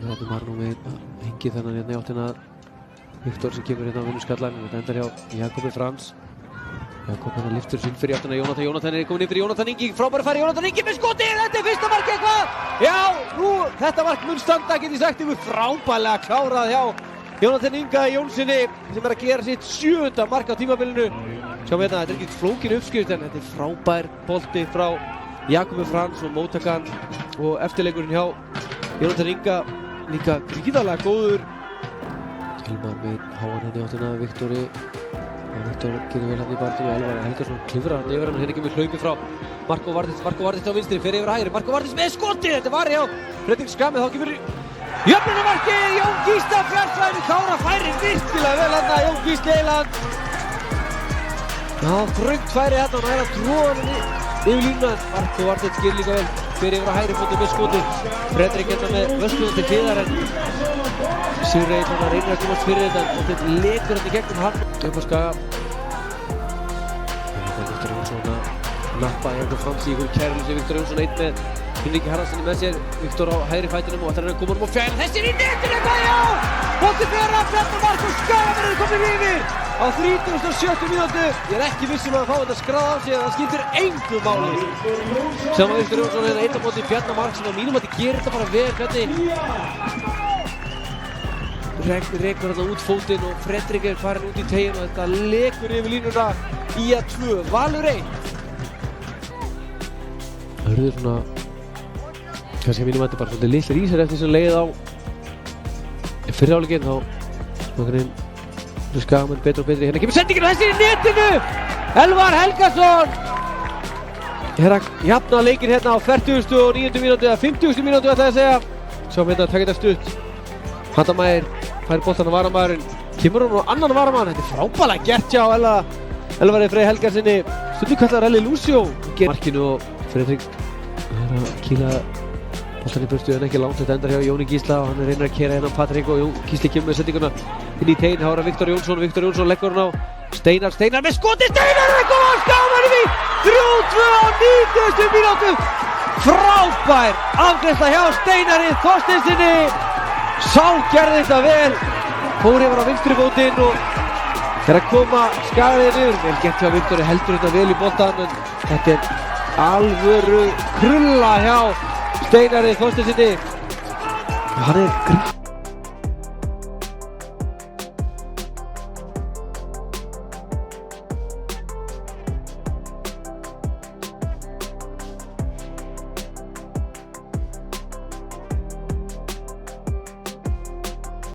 Þarna var nú með hengið þennan hérna í áttina Viktor sem kemur hérna á vinnuskallan. Þetta endar hjá Jakobi Frans. Jakob hérna lyftur sig inn fyrir áttina Jónatan. Jónatan er komin inn fyrir Jónatan Ingi. Frábæri færi Jónatan Ingi með skotið. Þetta er fyrsta mark eitthvað. Já, nú þetta mark mun standa, get ég sagt ykkur. Frábærlega klárað hjá Jónatan Inga Jónssoni sem er að gera sitt 7. mark á tímabilinu. Sjáum hérna, þetta er ekki flókin uppskrift en þetta er frábær bolti frá Jakobi Frans og móttakan og eftirleikurinn hjá Jónatan Inga líka gríðarlega góður. Hilmar með háan hérna í áttina Viktori. Viktor gerir vel hann í barndinu. Elvar Helgason klifrar hann yfir hann. Hérna kemur hlaupi frá Marko Vardis á vinstri, fer yfir hægri. Marko Vardis með skotið. Þetta var hjá Fredrik Skamið. Þá kemur jöfnunarmarkið. Jón Gísla fjarlægir klára færi virkilega vel hann Jón Gísli Eiland. Já, þröngt færi hérna og næra tróðan yfir línuna. Marko Vardis gerir líka vel. Fer yfir á hægri fótið með skotið. Fredrik hérna með vöskuðum til hliðar en Sigurður hann reynir að komast fyrir þetta og þetta lekur hann í gegnum hann upp á Skaga. Viktor Jónsson að nappa hérna framst í ykkur kærleysi. Viktor Jónsson einn með Hinriki Haraldssoni með sér. Viktor á hægri fætinum og ætlar hann að koma á fjæl. Þessi er í netinu eitthvað, já! Hótti fyrir að fjarnamark og Skagamenn komið yfir á 37. mínútu. Ég er ekki viss að fá þetta skráð á sig en það skiptir engu máli. Saman Viktor Jónsson hérna einn á móti fjarnamark sem á mínum að gerir þetta bara vel rekur hann út fótinn og Fredrik er farin út í teginn og þetta lekur yfir línuna í að 2, Valur 1. Það hörður svona kannski að mínum að þetta bara svolítið litlir í sér eftir sem leið á fyrri hálfleikinn þá smakkarinn Skagamenn betur og betri. Hérna kemur sendingin og þessi er í netinu! Elvar Helgason er að jafna leikinn hérna á 49. mínútu eða 50. mínútu ætla ég að segja. Sjáum hérna að taka þetta stutt. Handamægir fær boltan á varamaðurinn, kemur hún á annan varamaðurinn. Þetta er frábælega gert hjá Elvari Frey Helgarsinni, stundum kallar Elli Lúsjó markinu og Fredrik er að kýla boltan í burtu en ekki langt. Þetta endar hjá Jóni Gísla og hann reynir að keyra hérna Patrik og Jón Gísli kemur með sendinguna inn í teginn. Þá er Viktor Jónsson leggur hann á Steinar með skoti. Steinar er að koma á Skagamenn í 3-2 á 90. mínútu. Frábær afgreiðsla hjá Steinari Þorsteinsinni. Sá gerði þetta vel, fór yfir á vinstri fótinn og fer að koma Skagamenn yfir. Vel gert hjá Viktori, heldur þetta vel í boltan en þetta er alvöru krulla hjá Steinari Þorsteinsinni. Hann er